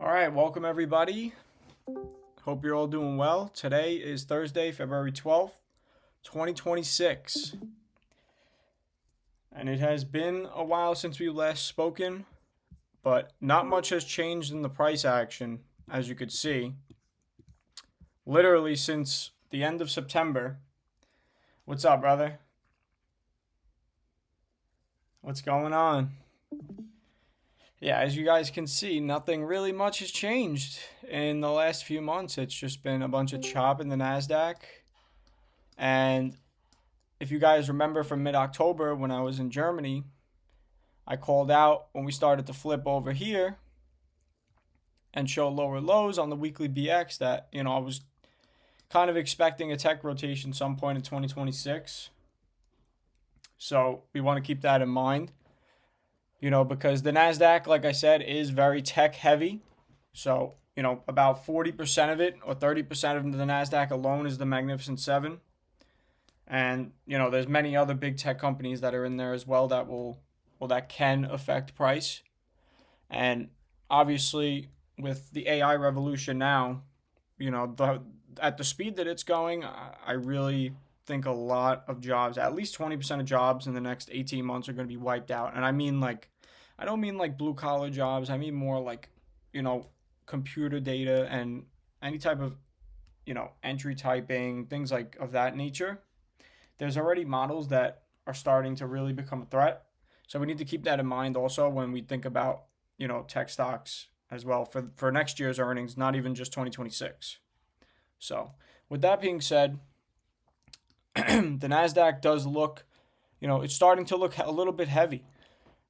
All right, welcome everybody. Hope you're all doing well. Today is Thursday, February 12th, 2026. And it has been a while since we last spoken, but not much has changed in the price action, as you could see. Literally since the end of September. What's up, brother? What's going on? Yeah, as you guys can see, nothing really much has changed in the last few months. It's just been a bunch of chop in the NASDAQ. And if you guys remember from mid-October when I was in Germany, I called out when we started to flip over here and show lower lows on the weekly BX that, I was kind of expecting a tech rotation some point in 2026. So we want to keep that in mind. Because the NASDAQ, like I said, is very tech heavy. So, about 40% of it or 30% of the NASDAQ alone is the Magnificent Seven. And, there's many other big tech companies that are in there as well that can affect price. And obviously with the AI revolution now, at the speed that it's going, I really think a lot of jobs, at least 20% of jobs in the next 18 months are going to be wiped out. And I don't mean like blue collar jobs. I mean more like, computer data and any type of, entry typing, things like of that nature. There's already models that are starting to really become a threat. So we need to keep that in mind also when we think about, tech stocks as well for next year's earnings, not even just 2026. So with that being said, the NASDAQ does look, it's starting to look a little bit heavy.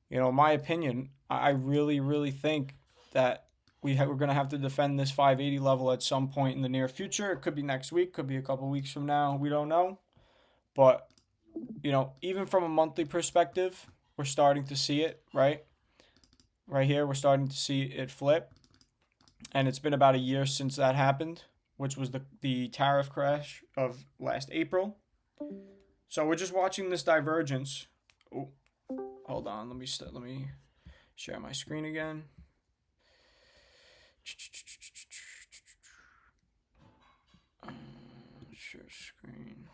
In my opinion, I really, really think that we're going to have to defend this 580 level at some point in the near future. It could be next week, could be a couple weeks from now. We don't know. But, even from a monthly perspective, we're starting to see it, right? Right here, we're starting to see it flip. And it's been about a year since that happened, which was the tariff crash of last April. So we're just watching this divergence. Oh, hold on, let me share my screen again. Share screen.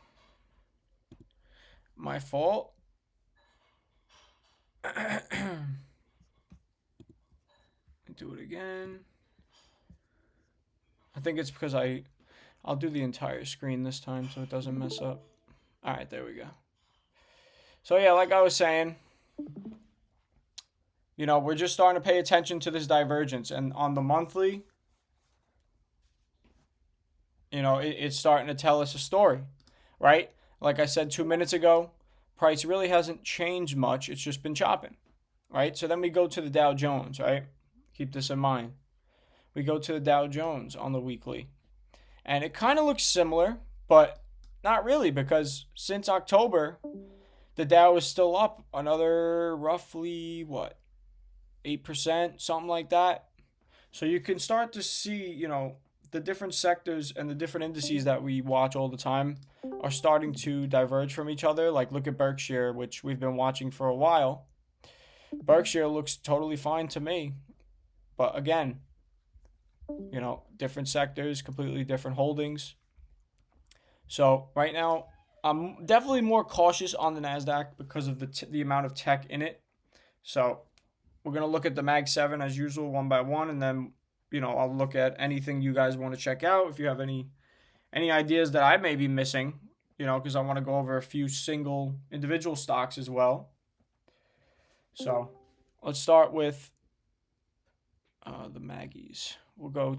My fault. Do it again. I think it's because I'll do the entire screen this time so it doesn't mess up. All right, there we go. So yeah, like I was saying, we're just starting to pay attention to this divergence. And on the monthly, it's starting to tell us a story, right? Like I said 2 minutes ago, price really hasn't changed much. It's just been chopping, right? So then we go to the Dow Jones, right? Keep this in mind. We go to the Dow Jones on the weekly. And it kind of looks similar, but not really, because since October, the Dow is still up another roughly, 8%, something like that. So you can start to see, the different sectors and the different indices that we watch all the time are starting to diverge from each other. Like look at Berkshire, which we've been watching for a while. Berkshire looks totally fine to me. But again, different sectors, completely different holdings. So right now, I'm definitely more cautious on the NASDAQ because of the amount of tech in it. So we're going to look at the Mag 7 as usual, one by one, and then, I'll look at anything you guys want to check out. If you have any ideas that I may be missing, because I want to go over a few single individual stocks as well. So let's start with the Maggies. We'll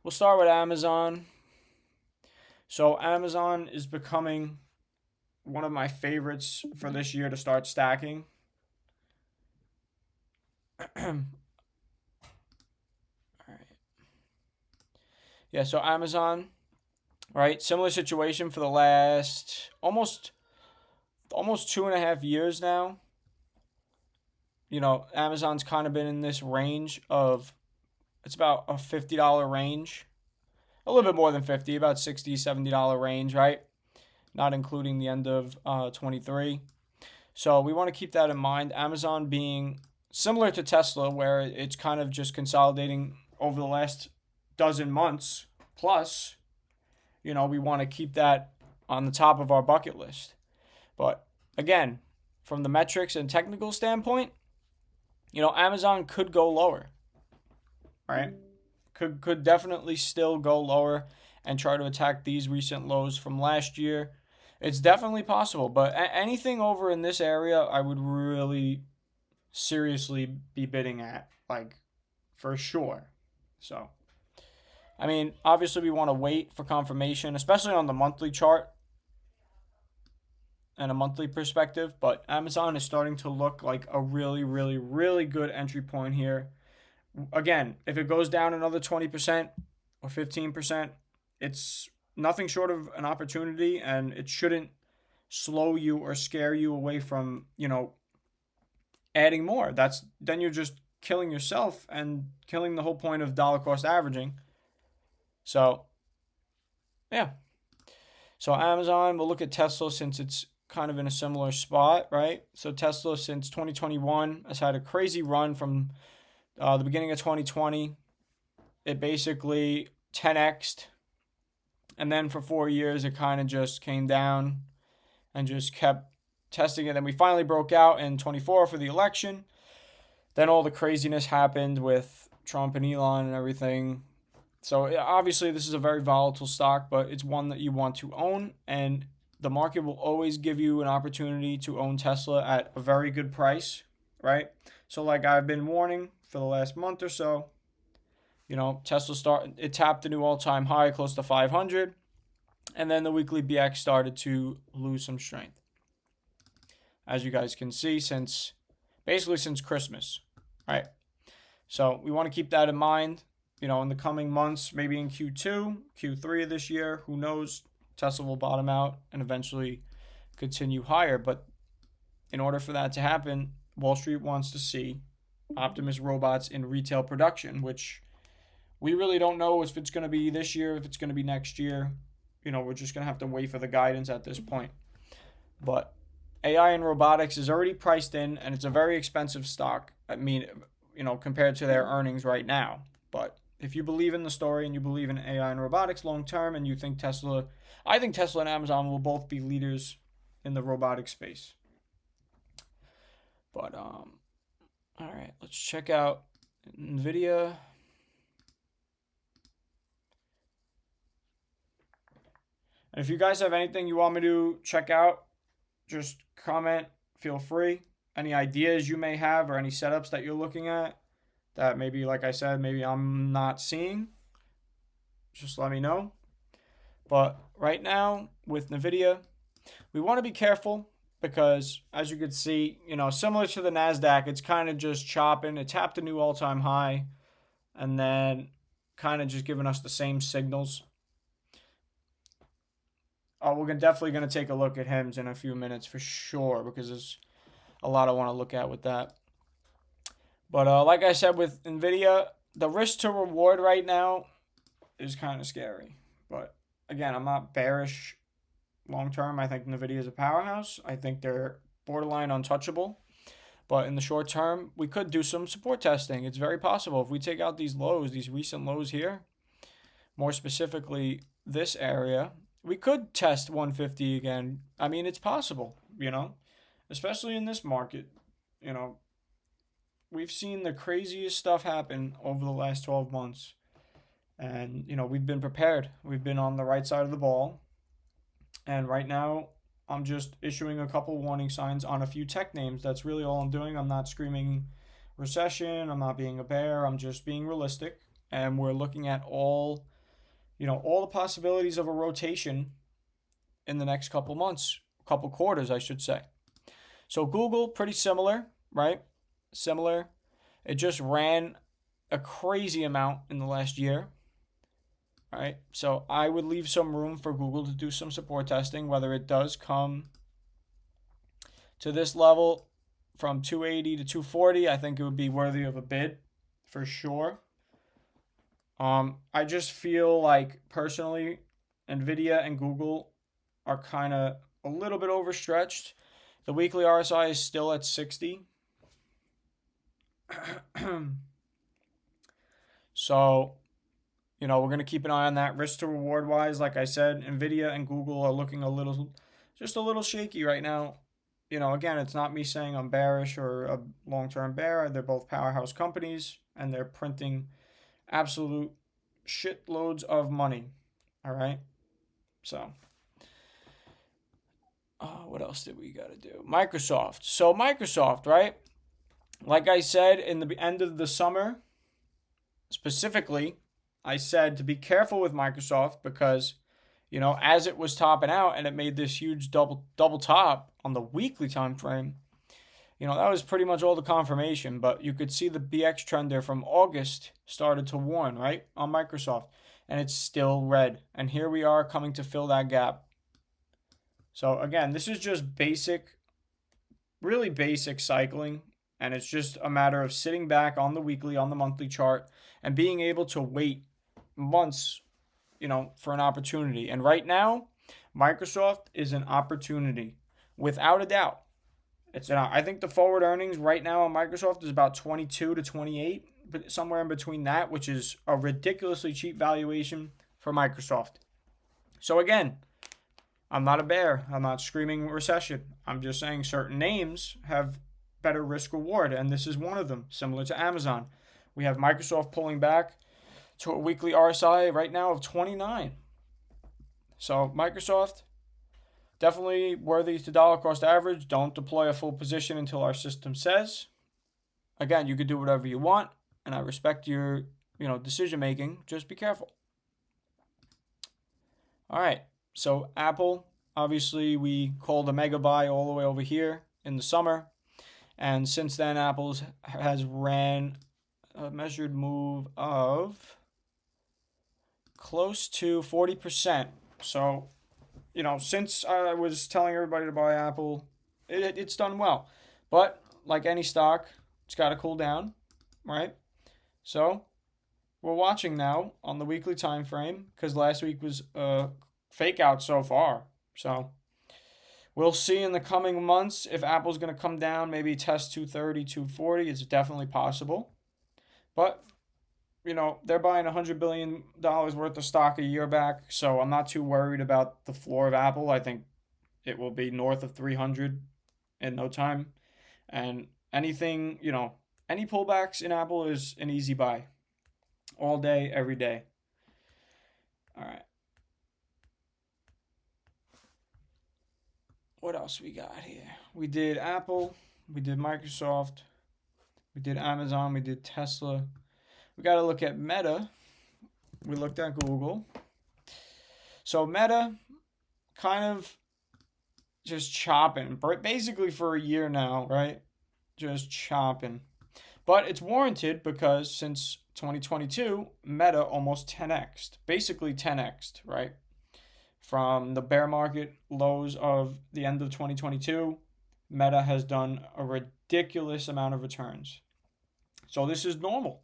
start with Amazon. So Amazon is becoming one of my favorites for this year to start stacking. All right. Yeah, so Amazon, right? Similar situation for the last almost 2.5 years now. Amazon's kind of been in this range of, it's about a $50 range. A little bit more than 50, about $60, $70 range, right? Not including the end of 23. So we want to keep that in mind. Amazon being similar to Tesla, where it's kind of just consolidating over the last dozen months plus, we want to keep that on the top of our bucket list. But again, from the metrics and technical standpoint, Amazon could go lower, right? Could definitely still go lower and try to attack these recent lows from last year. It's definitely possible, but anything over in this area, I would really seriously be bidding at, like, for sure. So, I mean, obviously we want to wait for confirmation, especially on the monthly chart and a monthly perspective, but Amazon is starting to look like a really, really, really good entry point here. Again, if it goes down another 20% or 15%, it's nothing short of an opportunity, and it shouldn't slow you or scare you away from, adding more. Then you're just killing yourself and killing the whole point of dollar cost averaging. So, yeah. So Amazon, we'll look at Tesla since it's kind of in a similar spot, right? So Tesla since 2021 has had a crazy run from the beginning of 2020. It basically 10x'd, and then for 4 years it kind of just came down and just kept testing it. Then we finally broke out in 24 for the election. Then all the craziness happened with Trump and Elon and everything. So obviously this is a very volatile stock, but it's one that you want to own, and the market will always give you an opportunity to own Tesla at a very good price, right? So like I've been warning for the last month or so, Tesla it tapped the new all-time high close to 500, and then the weekly BX started to lose some strength, as you guys can see, basically since Christmas, right? So we want to keep that in mind, in the coming months, maybe in Q2, Q3 of this year, who knows, Tesla will bottom out and eventually continue higher. But in order for that to happen, Wall Street wants to see Optimus robots in retail production, which we really don't know if it's going to be this year, if it's going to be next year. We're just going to have to wait for the guidance at this point. But AI and robotics is already priced in, and it's a very expensive stock. I mean, compared to their earnings right now. But if you believe in the story and you believe in AI and robotics long term, and you think I think Tesla and Amazon will both be leaders in the robotic space. But all right, let's check out NVDA. And if you guys have anything you want me to check out, just comment, feel free. Any ideas you may have or any setups that you're looking at that maybe, like I said, maybe I'm not seeing, just let me know. But right now with NVIDIA, we want to be careful because, as you can see, similar to the NASDAQ, it's kind of just chopping. It tapped a new all-time high and then kind of just giving us the same signals. We're definitely going to take a look at HIMS in a few minutes for sure, because there's a lot I want to look at with that. But like I said with NVIDIA, the risk to reward right now is kind of scary. But again, I'm not bearish long term. I think NVIDIA is a powerhouse. I think they're borderline untouchable. But in the short term, we could do some support testing. It's very possible. If we take out these lows, these recent lows here, more specifically this area, we could test 150 again. I mean, it's possible, especially in this market. We've seen the craziest stuff happen over the last 12 months. And, we've been prepared. We've been on the right side of the ball. And right now, I'm just issuing a couple warning signs on a few tech names. That's really all I'm doing. I'm not screaming recession. I'm not being a bear. I'm just being realistic. And we're looking at all the possibilities of a rotation in the next couple months, couple quarters, I should say. So Google, pretty similar, right? Similar. It just ran a crazy amount in the last year. All right. So I would leave some room for Google to do some support testing, whether it does come to this level from 280 to 240. I think it would be worthy of a bid for sure. I just feel like personally, NVIDIA and Google are kind of a little bit overstretched. The weekly RSI is still at 60. So, we're going to keep an eye on that. Risk to reward wise, like I said, NVIDIA and Google are looking just a little shaky right now. Again, it's not me saying I'm bearish or a long-term bear. They're both powerhouse companies, and they're printing absolute shitloads of money. All right. So, what else did we got to do? Microsoft. So, Microsoft, right? Like I said, in the end of the summer, specifically, I said to be careful with Microsoft because, as it was topping out and it made this huge double top on the weekly time frame, that was pretty much all the confirmation. But you could see the BX trend there from August started to warn, right, on Microsoft. And it's still red. And here we are coming to fill that gap. So, again, this is just basic, really basic cycling. And it's just a matter of sitting back on the weekly, on the monthly chart, and being able to wait months, for an opportunity. And right now, Microsoft is an opportunity, without a doubt. I think the forward earnings right now on Microsoft is about 22 to 28, but somewhere in between that, which is a ridiculously cheap valuation for Microsoft. So again, I'm not a bear. I'm not screaming recession. I'm just saying certain names have better risk reward, and this is one of them, similar to Amazon. We have Microsoft pulling back to a weekly RSI right now of 29. So Microsoft, definitely worthy to dollar cost average. Don't deploy a full position until our system says. Again, you could do whatever you want, and I respect your, decision making. Just be careful. All right. So Apple, obviously we called a mega buy all the way over here in the summer. And since then, Apple has ran a measured move of close to 40%. So, since I was telling everybody to buy Apple, it's done well. But like any stock, it's got to cool down, right? So we're watching now on the weekly time frame because last week was a fake out so far. So we'll see in the coming months if Apple's going to come down, maybe test 230, 240. It's definitely possible. But, they're buying $100 billion worth of stock a year back, so I'm not too worried about the floor of Apple. I think it will be north of 300 in no time. And anything, any pullbacks in Apple is an easy buy. All day, every day. All right. What else we got here? We did Apple, we did Microsoft, we did Amazon, we did Tesla. We got to look at Meta. We looked at Google. So Meta kind of just chopping, basically for a year now, right? Just chopping. But it's warranted because since 2022, Meta almost 10x'd, basically 10x'd, right? From the bear market lows of the end of 2022, Meta has done a ridiculous amount of returns. So this is normal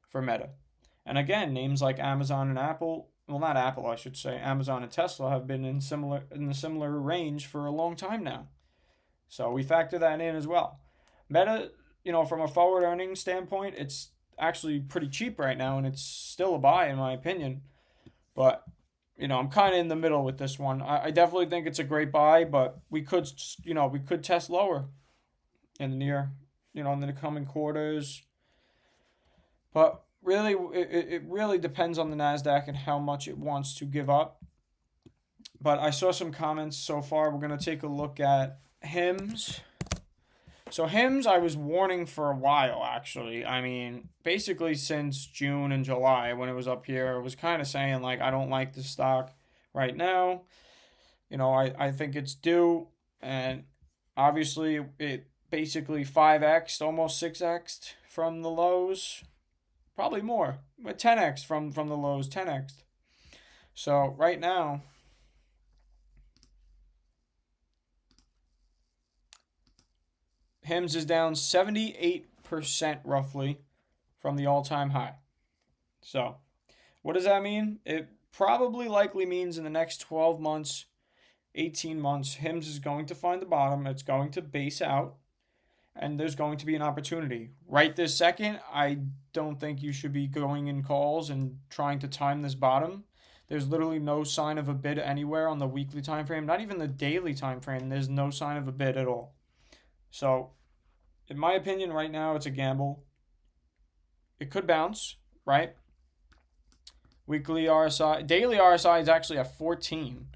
for Meta. And again, names like Amazon and Apple, well, not Apple, I should say, Amazon and Tesla have been in the similar range for a long time now. So we factor that in as well. Meta, from a forward earnings standpoint, it's actually pretty cheap right now, and it's still a buy in my opinion. But, I'm kind of in the middle with this one. I definitely think it's a great buy, but we could test lower in the near, in the coming quarters. But really, it really depends on the NASDAQ and how much it wants to give up. But I saw some comments so far. We're going to take a look at HIMS. So HIMS, I was warning for a while, actually. I mean, basically since June and July when it was up here, I was kind of saying, like, I don't like the stock right now. I think it's due. And obviously, it basically 5x'd, almost 6x'd from the lows. Probably more, but 10x from the lows, 10x. So right now, HIMS is down 78% roughly from the all-time high. So what does that mean? It probably likely means in the next 12 months, 18 months, HIMS is going to find the bottom. It's going to base out. and there's going to be an opportunity. Right this second, I don't think you should be going in calls and trying to time this bottom. There's literally no sign of a bid anywhere on the weekly time frame, not even the daily time frame. There's no sign of a bid at all. So, in my opinion, right now it's a gamble. It could bounce, right? Weekly RSI, daily RSI is actually at 14,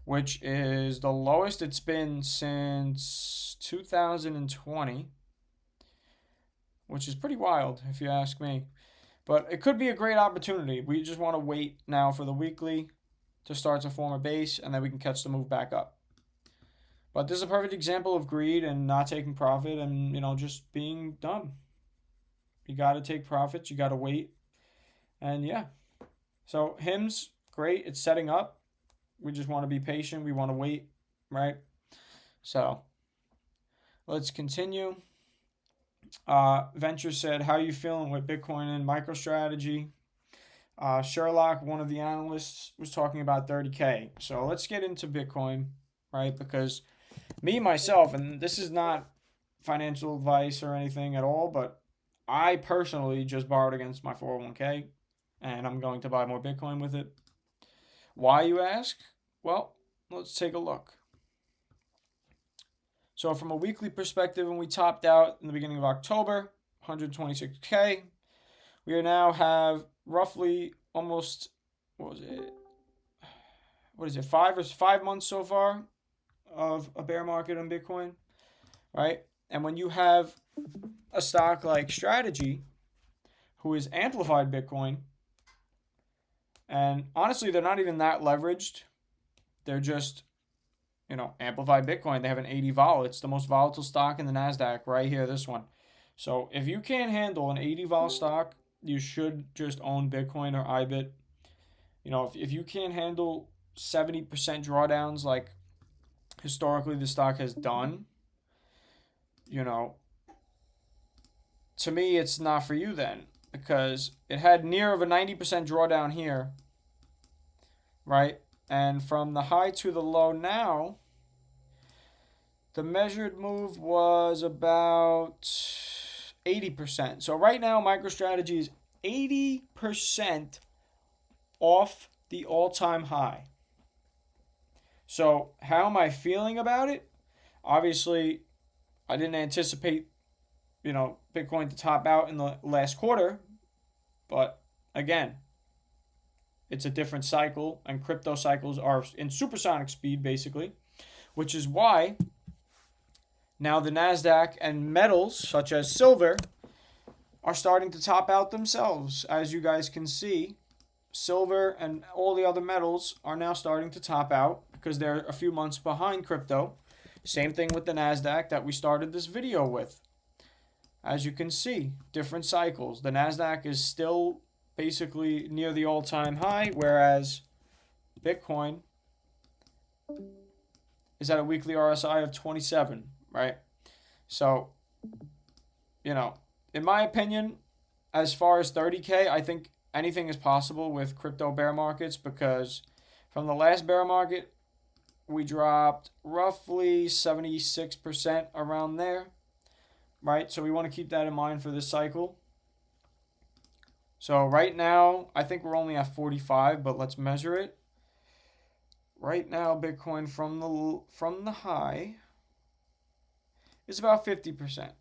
which is the lowest it's been since 2020, which is pretty wild if you ask me. But it could be a great opportunity. We just want to wait now for the weekly to start to form a base, and then we can catch the move back up. But this is a perfect example of greed and not taking profit and, just being dumb. You got to take profits. You got to wait. And yeah. So HIMS, great. It's setting up. We just want to be patient. We want to wait, right? So let's continue. Venture said, how are you feeling with Bitcoin and MicroStrategy? Sherlock, one of the analysts, was talking about 30K. So let's get into Bitcoin, right? Because me, myself, and this is not financial advice or anything at all, but I personally just borrowed against my 401k, and I'm going to buy more Bitcoin with it. Why, you ask? Well, let's take a look. So from a weekly perspective, when we topped out in the beginning of October, 126K, we now have roughly almost, 5 months so far of a bear market on Bitcoin, right? And when you have a stock like Strategy, who is amplified Bitcoin, and honestly, they're not even that leveraged. They're just, amplified Bitcoin. They have an 80 vol. It's the most volatile stock in the NASDAQ right here, this one. So if you can't handle an 80 vol stock, you should just own Bitcoin or IBIT. If you can't handle 70% drawdowns like historically the stock has done, to me, it's not for you then, because it had near of a 90% drawdown here, right? And from the high to the low now, the measured move was about 80%. So right now, MicroStrategy is 80% off the all-time high. So how am I feeling about it? Obviously, I didn't anticipate, Bitcoin to top out in the last quarter. But again, it's a different cycle, and crypto cycles are in supersonic speed, basically, which is why now the NASDAQ and metals, such as silver, are starting to top out themselves. As you guys can see, silver and all the other metals are now starting to top out because they're a few months behind crypto. Same thing with the NASDAQ that we started this video with. As you can see, different cycles. The NASDAQ is still basically near the all-time high, whereas Bitcoin is at a weekly RSI of 27, right? So, in my opinion, as far as 30K, I think anything is possible with crypto bear markets, because from the last bear market, we dropped roughly 76% around there, right? So we want to keep that in mind for this cycle. So right now, I think we're only at 45, but let's measure it. Right now, Bitcoin from the high is about 50%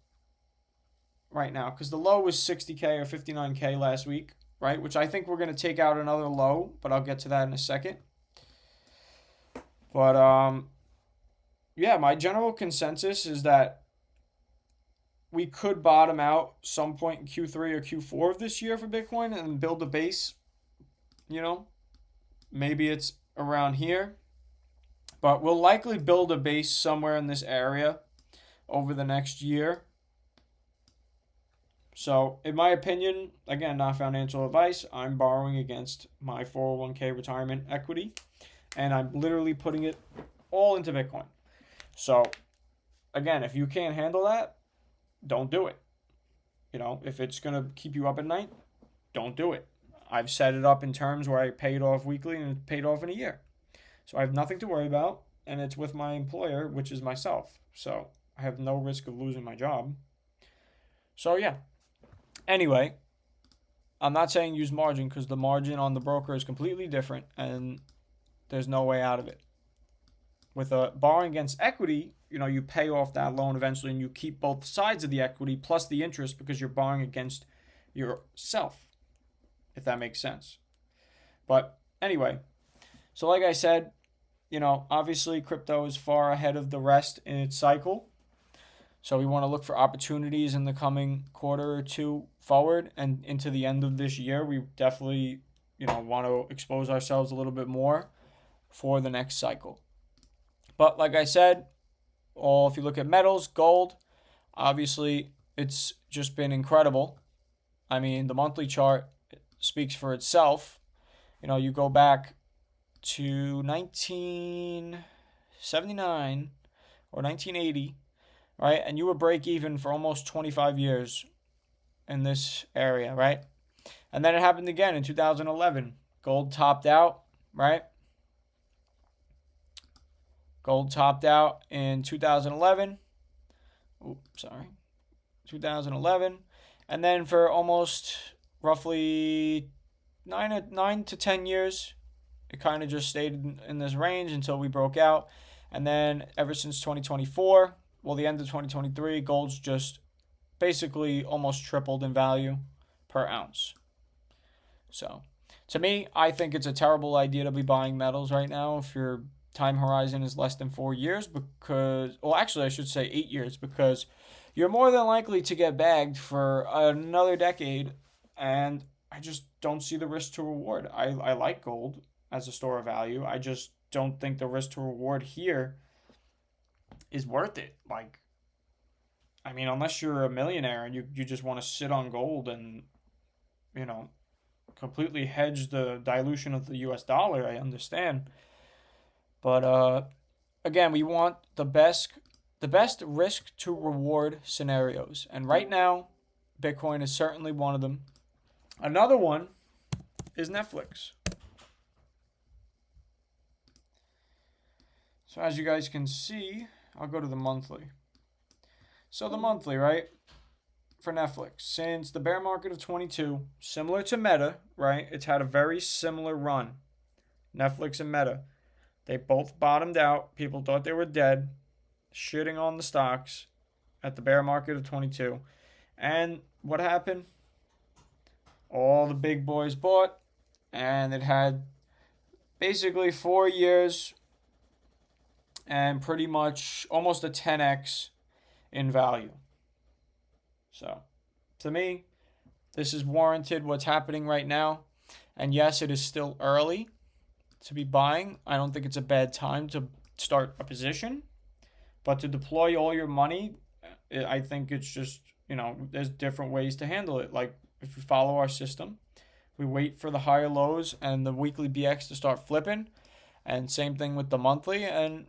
right now, because the low was 60K or 59K last week, right? Which I think we're going to take out another low, but I'll get to that in a second. But yeah, my general consensus is that we could bottom out some point in Q3 or Q4 of this year for Bitcoin and build a base. Maybe it's around here, but we'll likely build a base somewhere in this area over the next year. So in my opinion, again, not financial advice, I'm borrowing against my 401k retirement equity, and I'm literally putting it all into Bitcoin. So again, if you can't handle that, don't do it. If it's going to keep you up at night, don't do it. I've set it up in terms where I pay it off weekly and it paid off in a year. So I have nothing to worry about, and it's with my employer, which is myself. So I have no risk of losing my job. So yeah. Anyway, I'm not saying use margin because the margin on the broker is completely different and there's no way out of it. With a borrowing against equity, you pay off that loan eventually and you keep both sides of the equity plus the interest because you're borrowing against yourself, if that makes sense. But anyway, so like I said, obviously crypto is far ahead of the rest in its cycle. So we want to look for opportunities in the coming quarter or two forward and into the end of this year. We definitely, want to expose ourselves a little bit more for the next cycle. But like I said, if you look at metals, gold, obviously it's just been incredible. I mean, the monthly chart speaks for itself. You go back to 1979 or 1980, right? And you were break even for almost 25 years in this area, right? And then it happened again in 2011. Gold topped out, right? Gold topped out in 2011. 2011. And then for almost roughly 9 to 10 years, it kind of just stayed in this range until we broke out. And then ever since 2024, the end of 2023, gold's just basically almost tripled in value per ounce. So, to me, I think it's a terrible idea to be buying metals right now if your time horizon is less than 4 years actually I should say 8 years, because you're more than likely to get bagged for another decade, and I just don't see the risk to reward. I like gold as a store of value. I just don't think the risk to reward here is worth it. Unless you're a millionaire and you just want to sit on gold and, completely hedge the dilution of the US dollar, I understand. But again, we want the best risk to reward scenarios. And right now, Bitcoin is certainly one of them. Another one is Netflix. So as you guys can see, I'll go to the monthly. So the monthly, right, for Netflix, since the bear market of 22, similar to Meta, right, it's had a very similar run. Netflix and Meta, they both bottomed out. People thought they were dead, shitting on the stocks at the bear market of 22. And what happened? All the big boys bought, and it had basically 4 years and pretty much almost a 10x in value. So, to me, this is warranted what's happening right now. And yes, it is still early to be buying. I don't think it's a bad time to start a position. But to deploy all your money, I think it's just, there's different ways to handle it. Like, if you follow our system, we wait for the higher lows and the weekly BX to start flipping. And same thing with the monthly. And,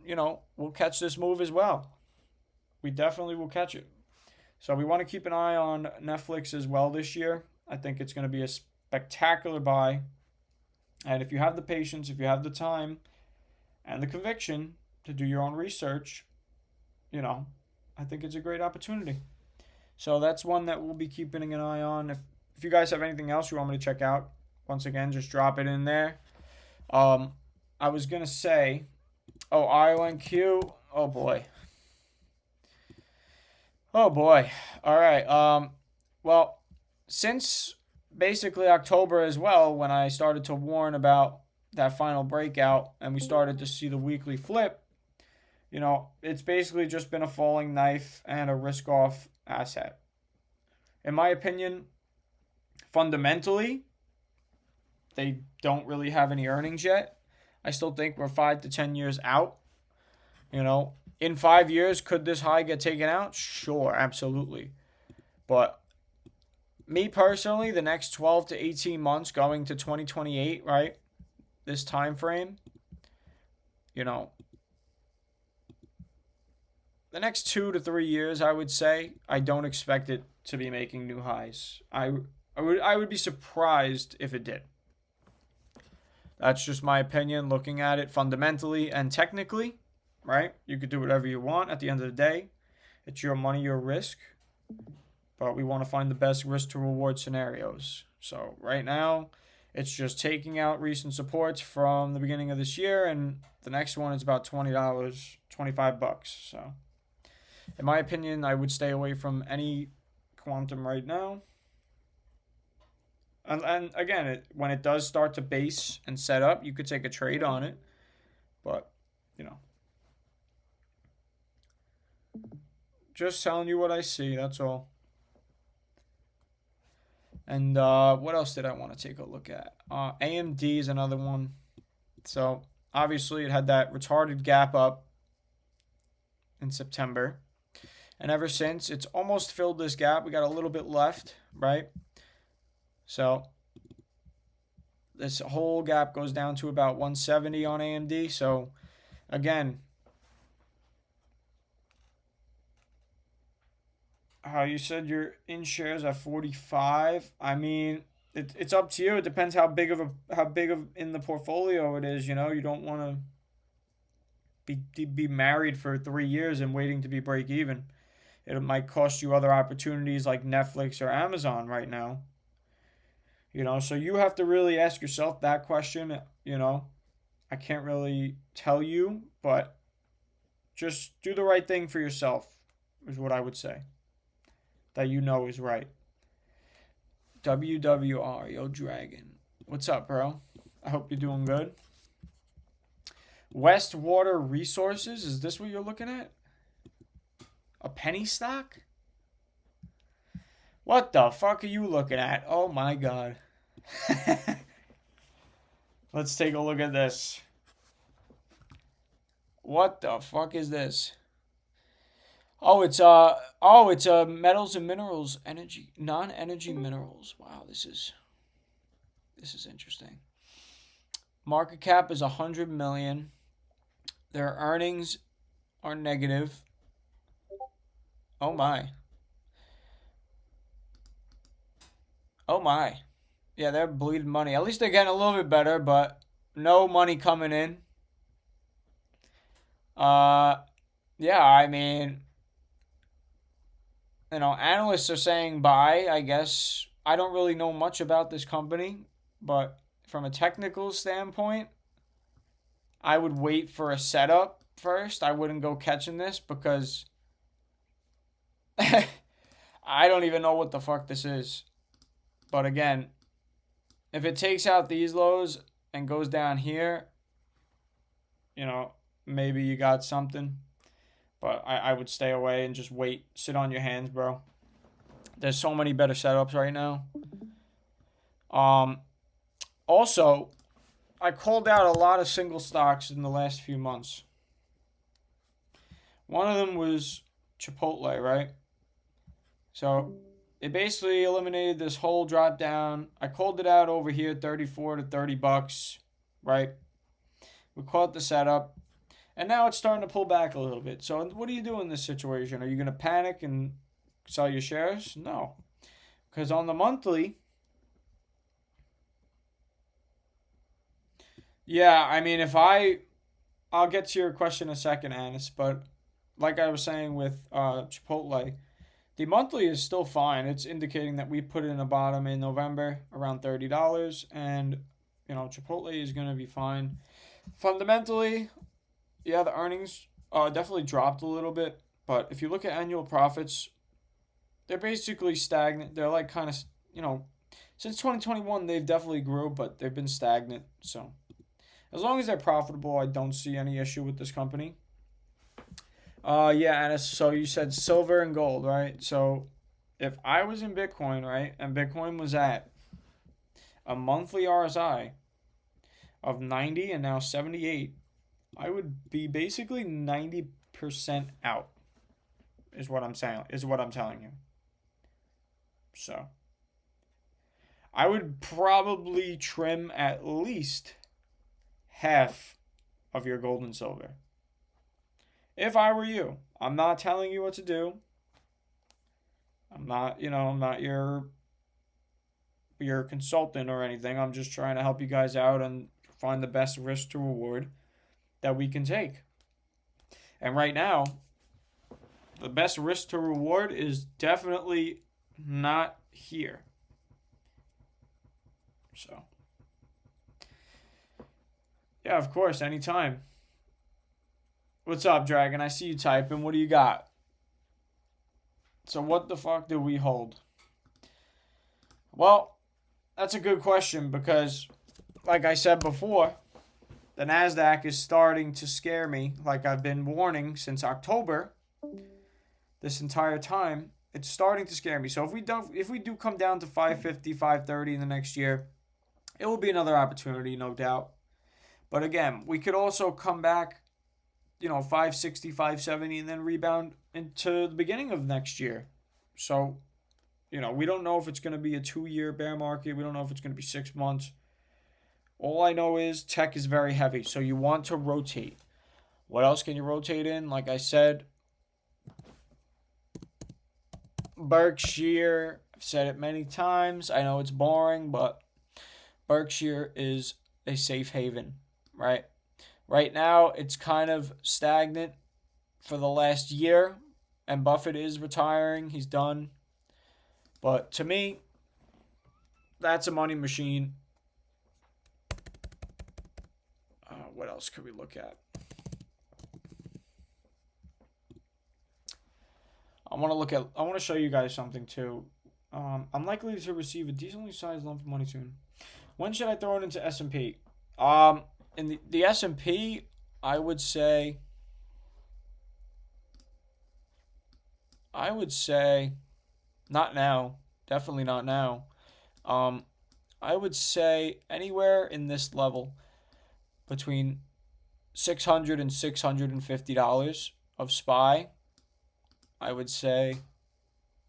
we'll catch this move as well. We definitely will catch it. So we want to keep an eye on Netflix as well this year. I think it's going to be a spectacular buy. And if you have the patience, if you have the time and the conviction to do your own research, I think it's a great opportunity. So that's one that we'll be keeping an eye on. If you guys have anything else you want me to check out, once again, just drop it in there. I was going to say, IONQ, oh boy. Oh boy. All right. Since basically October as well, when I started to warn about that final breakout and we started to see the weekly flip, it's basically just been a falling knife and a risk-off asset. In my opinion, fundamentally, they don't really have any earnings yet. I still think we're 5 to 10 years out. In 5 years, could this high get taken out? Sure, absolutely. But me personally, the next 12 to 18 months going to 2028, right? This time frame, the next 2 to 3 years, I would say, I don't expect it to be making new highs. I would be surprised if it did. That's just my opinion, looking at it fundamentally and technically, right? You could do whatever you want at the end of the day. It's your money, your risk. but we want to find the best risk to reward scenarios. So right now, it's just taking out recent supports from the beginning of this year, and the next one is about $20, $25. So, in my opinion, I would stay away from any quantum right now. And again, when it does start to base and set up, you could take a trade on it. But, just telling you what I see, that's all. And what else did I want to take a look at? AMD is another one. So, obviously, it had that retarded gap up in September. And ever since, it's almost filled this gap. We got a little bit left, right? So, this whole gap goes down to about 170 on AMD. So, again, how you said you're in shares at 45. I mean, it's up to you. It depends how big of in the portfolio it is. You don't want to be married for 3 years and waiting to be break even. It might cost you other opportunities like Netflix or Amazon right now. So you have to really ask yourself that question. I can't really tell you, but just do the right thing for yourself is what I would say. That is right. WWR, Yo Dragon. What's up, bro? I hope you're doing good. Westwater Resources, is this what you're looking at? A penny stock? What the fuck are you looking at? Oh my god. Let's take a look at this. What the fuck is this? Oh, it's metals and minerals, non-energy minerals. Wow, this is interesting. Market cap is 100 million. Their earnings are negative. Oh my. Oh my. Yeah, they're bleeding money. At least they're getting a little bit better, but no money coming in. Yeah, I mean, analysts are saying buy, I guess. I don't really know much about this company, but from a technical standpoint, I would wait for a setup first. I wouldn't go catching this because I don't even know what the fuck this is. But again, if it takes out these lows and goes down here, maybe you got something. But I would stay away and just wait. Sit on your hands, bro. There's so many better setups right now. Also, I called out a lot of single stocks in the last few months. One of them was Chipotle, right? So it basically eliminated this whole drop down. I called it out over here, 34 to $30, right? We caught the setup. And now it's starting to pull back a little bit. So what do you do in this situation? Are you going to panic and sell your shares? No. Because on the monthly, yeah, I mean, I'll get to your question in a second, Anis, but like I was saying with Chipotle, the monthly is still fine. It's indicating that we put in a bottom in November around $30, and, Chipotle is going to be fine. Fundamentally, yeah, the earnings definitely dropped a little bit, but if you look at annual profits, they're basically stagnant. They're like kind of, since 2021, they've definitely grew, but they've been stagnant. So as long as they're profitable, I don't see any issue with this company. Yeah, Anis, so you said silver and gold, right? So if I was in Bitcoin, right, and Bitcoin was at a monthly RSI of 90 and now 78, I would be basically 90% out, is what I'm saying, is what I'm telling you. So I would probably trim at least half of your gold and silver. If I were you. I'm not telling you what to do. I'm not your consultant or anything. I'm just trying to help you guys out and find the best risk to reward that we can take. And right now, the best risk to reward is definitely not here. So, yeah, of course, anytime. What's up, Dragon? I see you typing. What do you got? So what the fuck do we hold? Well, that's a good question because, like I said before, the NASDAQ is starting to scare me, like I've been warning since October. This entire time, it's starting to scare me. So if we do come down to 550, 530 in the next year, it will be another opportunity, no doubt. But again, we could also come back, 560, 570, and then rebound into the beginning of next year. So, we don't know if it's going to be a 2-year bear market. We don't know if it's going to be 6 months. All I know is tech is very heavy, so you want to rotate. What else can you rotate in? Like I said, Berkshire. I've said it many times. I know it's boring, but Berkshire is a safe haven, right? Right now, it's kind of stagnant for the last year, and Buffett is retiring. He's done. But to me, that's a money machine. What else could we look at? I want to show you guys something too. I'm likely to receive a decently sized lump of money soon. When should I throw it into S&P? In the S&P, I would say not now. Definitely not now. I would say anywhere in this level between $600 and $650 of SPY. I would say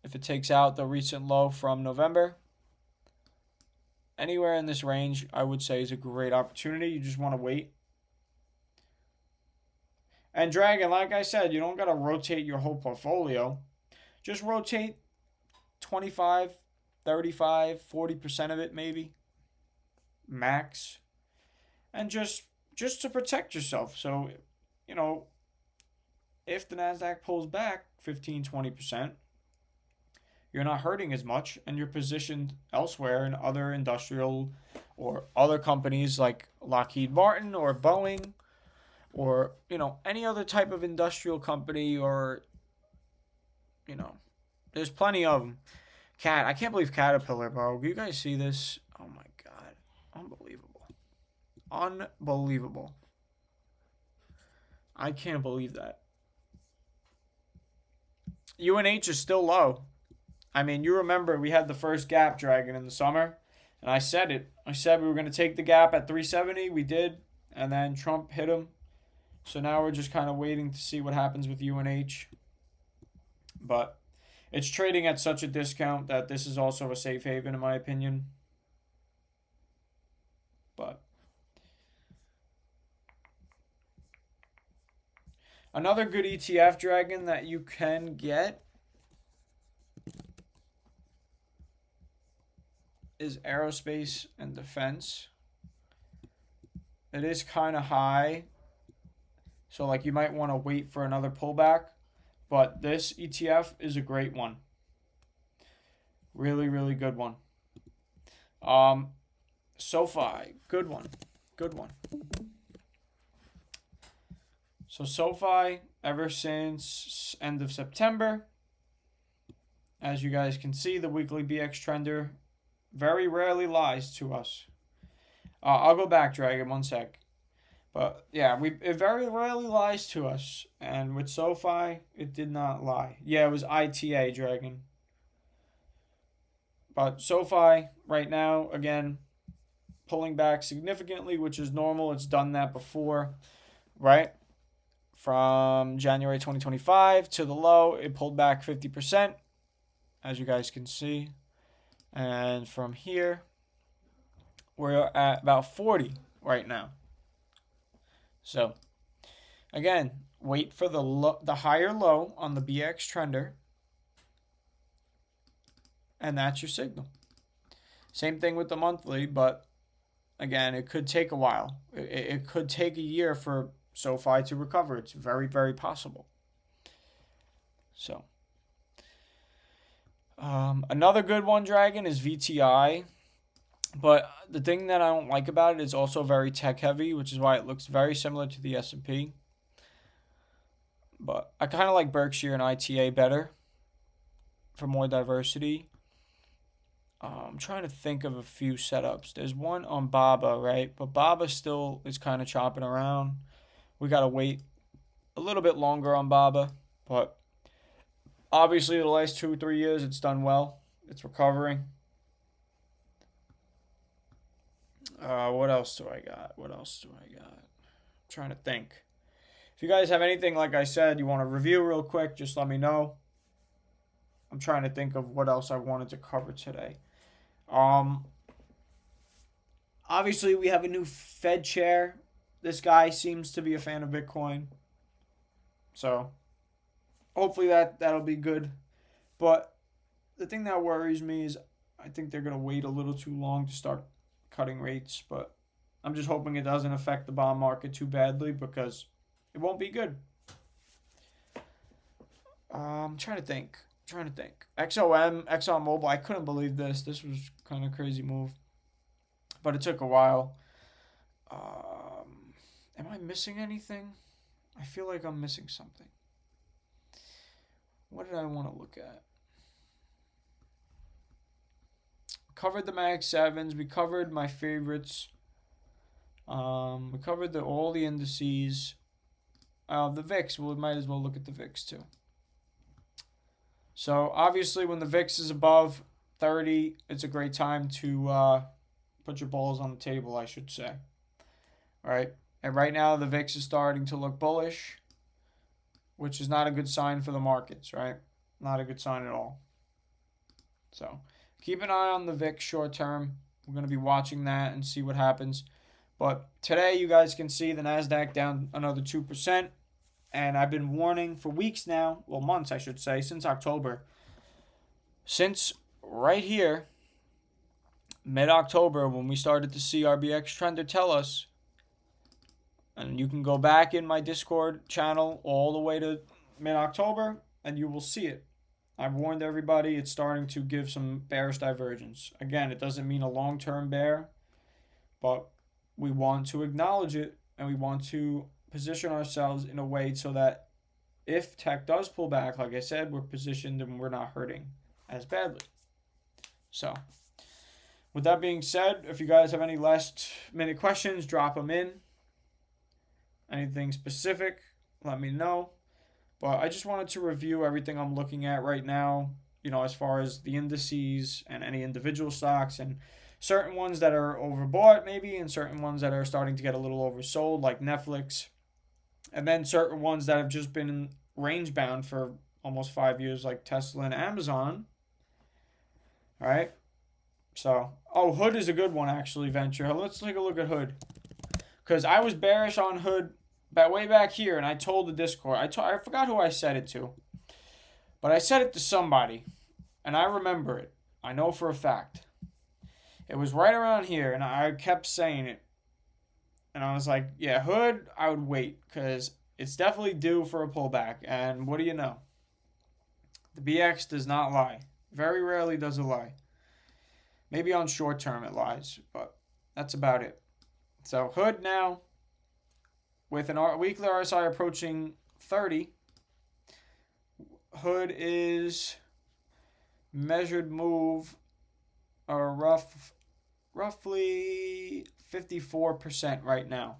if it takes out the recent low from November, anywhere in this range, I would say is a great opportunity. You just want to wait. And Dragon, like I said, you don't got to rotate your whole portfolio. Just rotate 25, 35, 40% of it maybe, max. And just to protect yourself. So, if the NASDAQ pulls back 15, 20%, you're not hurting as much and you're positioned elsewhere in other industrial or other companies like Lockheed Martin or Boeing or, any other type of industrial company or, there's plenty of them. I can't believe Caterpillar, bro. Do you guys see this? Oh my God. Unbelievable. I can't believe that. UNH is still low. I mean, you remember we had the first gap, Dragon, in the summer, and I said it. I said we were going to take the gap at 370. We did, and then Trump hit him. So now we're just kind of waiting to see what happens with UNH. But it's trading at such a discount that this is also a safe haven, in my opinion. But another good ETF, Dragon, that you can get is aerospace and defense. It is kind of high. So, you might want to wait for another pullback. But this ETF is a great one. Really, really good one. SoFi, good one. So SoFi, ever since end of September, as you guys can see, the weekly BX trender very rarely lies to us. I'll go back, Dragon, one sec. But yeah, it very rarely lies to us. And with SoFi, it did not lie. Yeah, it was ITA, Dragon. But SoFi, right now, again, pulling back significantly, which is normal. It's done that before, right? From January 2025 to the low, it pulled back 50%, as you guys can see. And from here, we're at about 40 right now. So, again, wait for the higher low on the BX trender, and that's your signal. Same thing with the monthly, but again, it could take a while. It could take a year for SoFi to recover. It's very, very possible. So, Another good one, Dragon, is VTI. But the thing that I don't like about it is also very tech heavy, which is why it looks very similar to the S&P. But I kind of like Berkshire and ITA better for more diversity. I'm trying to think of a few setups. There's one on BABA, right? But BABA still is kind of chopping around. We got to wait a little bit longer on BABA. But obviously, the last 2-3 years, it's done well. It's recovering. What else do I got? I'm trying to think. If you guys have anything, like I said, you want to review real quick, just let me know. I'm trying to think of what else I wanted to cover today. Obviously, we have a new Fed chair. This guy seems to be a fan of Bitcoin. So, hopefully that'll be good. But the thing that worries me is I think they're going to wait a little too long to start cutting rates. But I'm just hoping it doesn't affect the bond market too badly because it won't be good. I'm trying to think. XOM, ExxonMobil, I couldn't believe this. This was kind of crazy move. But it took a while. Am I missing anything? I feel like I'm missing something. What did I want to look at? Covered the Mag 7s. We covered my favorites. We covered all the indices. The VIX, we might as well look at the VIX too. So obviously when the VIX is above 30, it's a great time to put your balls on the table, I should say. All right. And right now the VIX is starting to look bullish, which is not a good sign for the markets, right? Not a good sign at all. So keep an eye on the VIX short term. We're going to be watching that and see what happens. But today you guys can see the NASDAQ down another 2%. And I've been warning for weeks now, well, months, I should say, since October. Since right here, mid-October, when we started to see RBX Trender tell us, and you can go back in my Discord channel all the way to mid-October, and you will see it. I've warned everybody it's starting to give some bearish divergence. Again, it doesn't mean a long-term bear, but we want to acknowledge it, and we want to position ourselves in a way so that if tech does pull back, like I said, we're positioned and we're not hurting as badly. So, with that being said, if you guys have any last minute questions, drop them in. Anything specific, let me know. But I just wanted to review everything I'm looking at right now, as far as the indices and any individual stocks and certain ones that are overbought maybe and certain ones that are starting to get a little oversold like Netflix. And then certain ones that have just been range bound for almost 5 years like Tesla and Amazon. All right. So, Hood is a good one actually, Venture. Let's take a look at Hood. Because I was bearish on Hood way back here, and I told the Discord. I forgot who I said it to. But I said it to somebody, and I remember it. I know for a fact. It was right around here, and I kept saying it. And I was like, yeah, Hood, I would wait, because it's definitely due for a pullback. And what do you know? The BX does not lie. Very rarely does it lie. Maybe on short term it lies, but that's about it. So Hood now, with an weekly RSI approaching 30, Hood is measured move roughly 54% right now.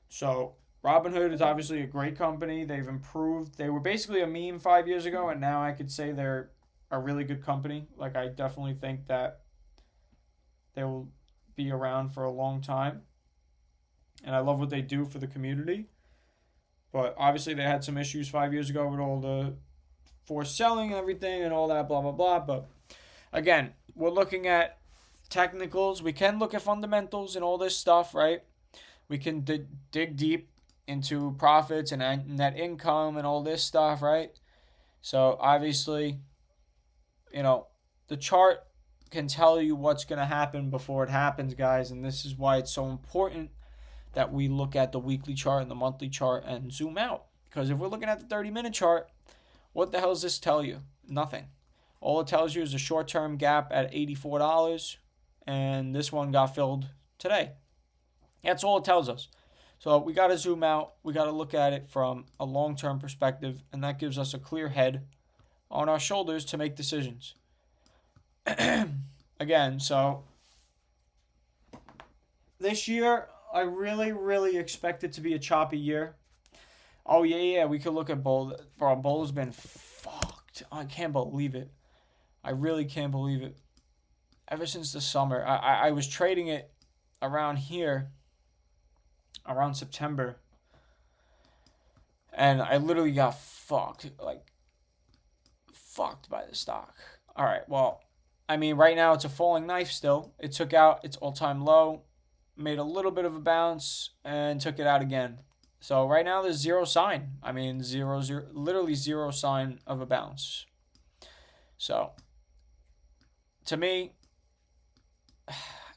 So Robinhood is obviously a great company. They've improved. They were basically a meme 5 years ago, and now I could say they're a really good company. Like, I definitely think that they will be around for a long time. And I love what they do for the community. But obviously they had some issues 5 years ago with all the forced selling and everything and all that, blah, blah, blah. But again, we're looking at technicals. We can look at fundamentals and all this stuff, right? We can dig deep into profits and net income and all this stuff, right? So obviously, the chart can tell you what's going to happen before it happens, guys. And this is why it's so important that we look at the weekly chart and the monthly chart and zoom out. Because if we're looking at the 30-minute chart, what the hell does this tell you? Nothing. All it tells you is a short-term gap at $84, and this one got filled today. That's all it tells us. So we got to zoom out. We got to look at it from a long-term perspective, and that gives us a clear head on our shoulders to make decisions. Again, so this year, I really expect it to be a choppy year. Oh, yeah, we could look at bull. Bro, bull's been fucked. I can't believe it. I really can't believe it. Ever since the summer, I was trading it around here, around September, and I literally got fucked by the stock. All right, well, I mean, right now it's a falling knife still. It took out its all-time low, made a little bit of a bounce, and took it out again. So right now there's zero sign. I mean, literally zero sign of a bounce. So to me,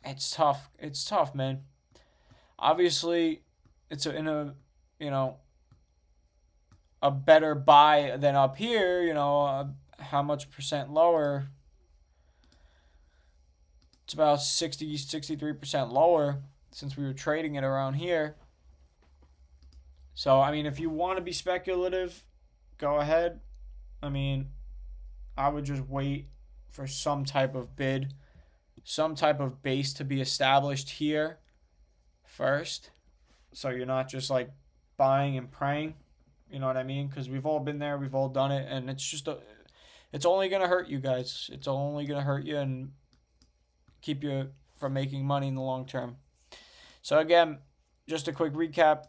it's tough. It's tough, man. Obviously, it's in a better buy than up here. How much percent lower? It's about 63% lower since we were trading it around here. So, I mean, if you want to be speculative, go ahead. I mean, I would just wait for some type of bid, some type of base to be established here first. So you're not just like buying and praying. You know what I mean? Because we've all been there, we've all done it, and it's only going to hurt you guys. It's only going to hurt you and keep you from making money in the long term. So again, just a quick recap.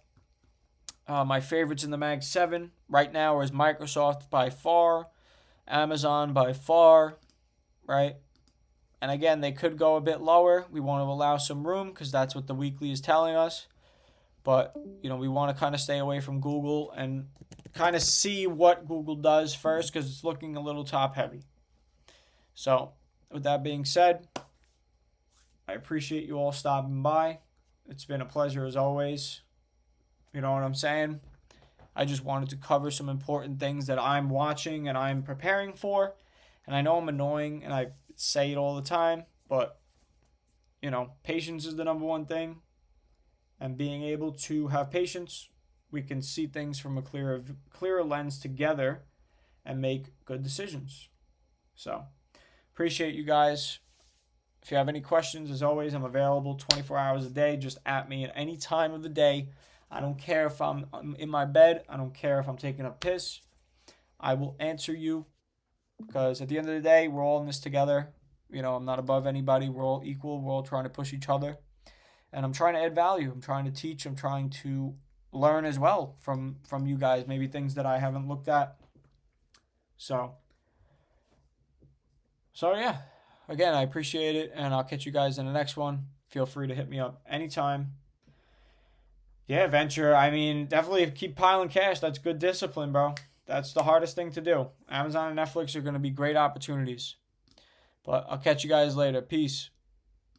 My favorites in the Mag 7 right now is Microsoft by far, Amazon by far, right? And again, they could go a bit lower. We want to allow some room because that's what the weekly is telling us. But, we want to kind of stay away from Google and kind of see what Google does first because it's looking a little top heavy. So, with that being said, I appreciate you all stopping by. It's been a pleasure as always. You know what I'm saying? I just wanted to cover some important things that I'm watching and I'm preparing for. And I know I'm annoying and I say it all the time, but, patience is the number one thing. And being able to have patience, we can see things from a clearer lens together and make good decisions. So, appreciate you guys. If you have any questions, as always, I'm available 24 hours a day. Just at me at any time of the day. I don't care if I'm in my bed. I don't care if I'm taking a piss. I will answer you because at the end of the day, we're all in this together. I'm not above anybody. We're all equal. We're all trying to push each other. And I'm trying to add value. I'm trying to teach. I'm trying to learn as well from you guys. Maybe things that I haven't looked at. So yeah. Again, I appreciate it. And I'll catch you guys in the next one. Feel free to hit me up anytime. Yeah, venture. I mean, definitely keep piling cash. That's good discipline, bro. That's the hardest thing to do. Amazon and Netflix are going to be great opportunities. But I'll catch you guys later. Peace.